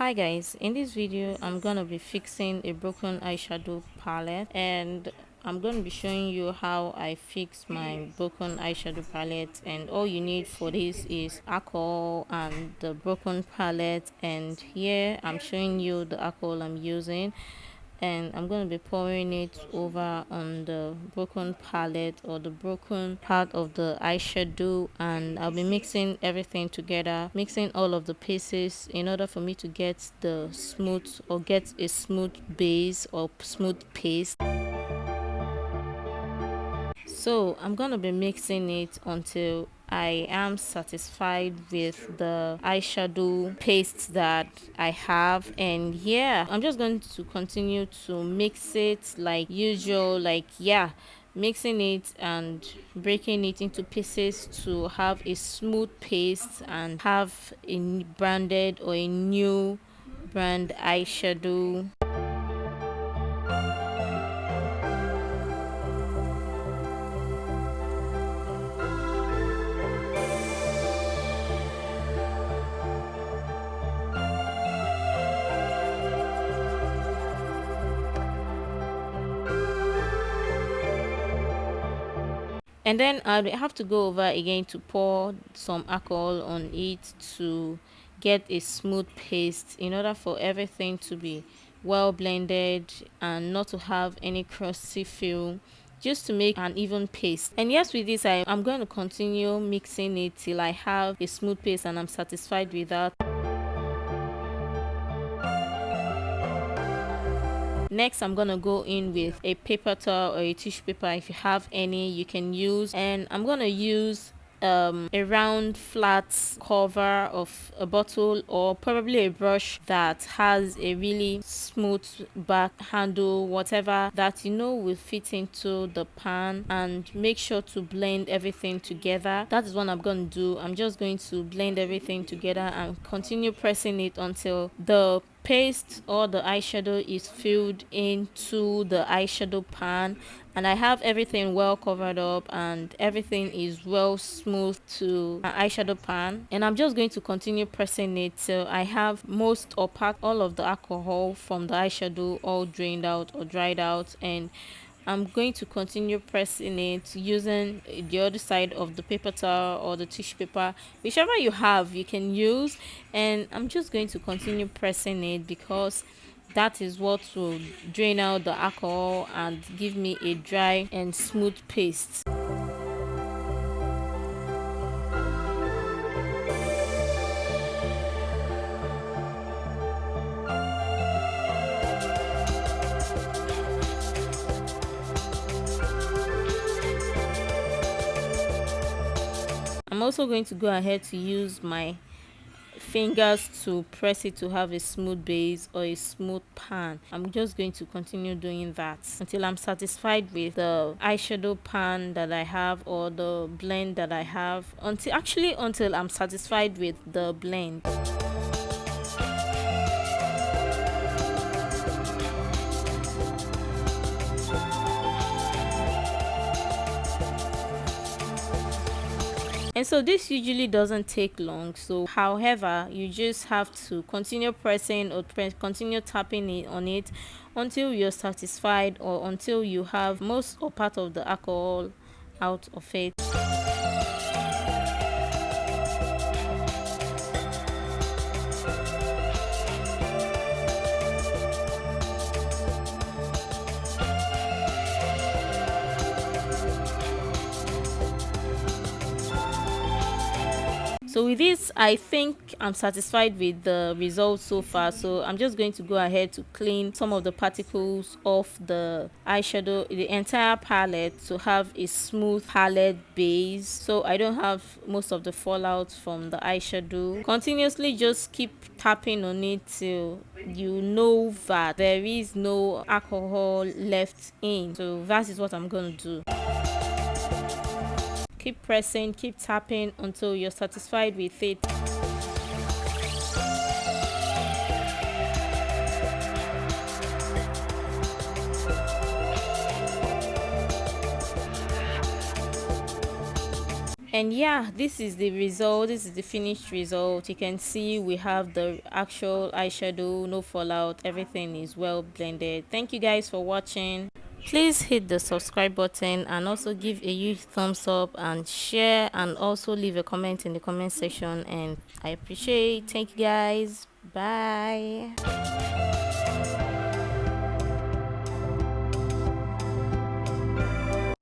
Hi guys, in this video I'm gonna be fixing a broken eyeshadow palette, and I'm going to be showing you how I fix my broken eyeshadow palette. And all you need for this is alcohol and the broken palette, and here I'm showing you the alcohol I'm using, and I'm going to be pouring it over on the broken palette or the broken part of the eyeshadow, and I'll be mixing everything together, mixing all of the pieces in order for me to get the smooth or get a smooth base or smooth paste. So I'm gonna be mixing it until I am satisfied with the eyeshadow paste that I have. And yeah, I'm just going to continue to mix it like usual, mixing it and breaking it into pieces to have a smooth paste and have a branded or a new brand eyeshadow. And then I have to go over again to pour some alcohol on it to get a smooth paste in order for everything to be well blended and not to have any crusty feel, just to make an even paste. And yes, with this I'm going to continue mixing it till I have a smooth paste and I'm satisfied with that. Next, I'm gonna go in with a paper towel or a tissue paper. If you have any, you can use, and I'm gonna use a round flat cover of a bottle or probably a brush that has a really smooth back handle, whatever that will fit into the pan, and make sure to blend everything together. That is what I'm going to do. I'm just going to blend everything together and continue pressing it until the paste or the eyeshadow is filled into the eyeshadow pan, and I have everything well covered up and everything is well smooth to an eyeshadow pan. And I'm just going to continue pressing it till I have most or part all of the alcohol from the eyeshadow all drained out or dried out. And I'm going to continue pressing it using the other side of the paper towel or the tissue paper, whichever you have you can use. And I'm just going to continue pressing it because that is what will drain out the alcohol and give me a dry and smooth paste. I'm also going to go ahead to use my fingers to press it to have a smooth base or a smooth pan. I'm just going to continue doing that until I'm satisfied with the eyeshadow pan that I have or the blend that I have, until I'm satisfied with the blend. And so this usually doesn't take long. So however, you just have to continue pressing or continue tapping it on it until you're satisfied or until you have most or part of the alcohol out of it. So with this, I think I'm satisfied with the results so far. So I'm just going to go ahead to clean some of the particles off the eyeshadow, the entire palette, to have a smooth palette base, so I don't have most of the fallout from the eyeshadow. Continuously just keep tapping on it till you know that there is no alcohol left in. So that is what I'm going to do. Keep pressing, keep tapping until you're satisfied with it. And yeah, this is the result. This is the finished result. You can see we have the actual eyeshadow, no fallout, everything is well blended. Thank you guys for watching. Please hit the subscribe button and also give a huge thumbs up and share, and also leave a comment in the comment section, and I appreciate. Thank you guys. Bye.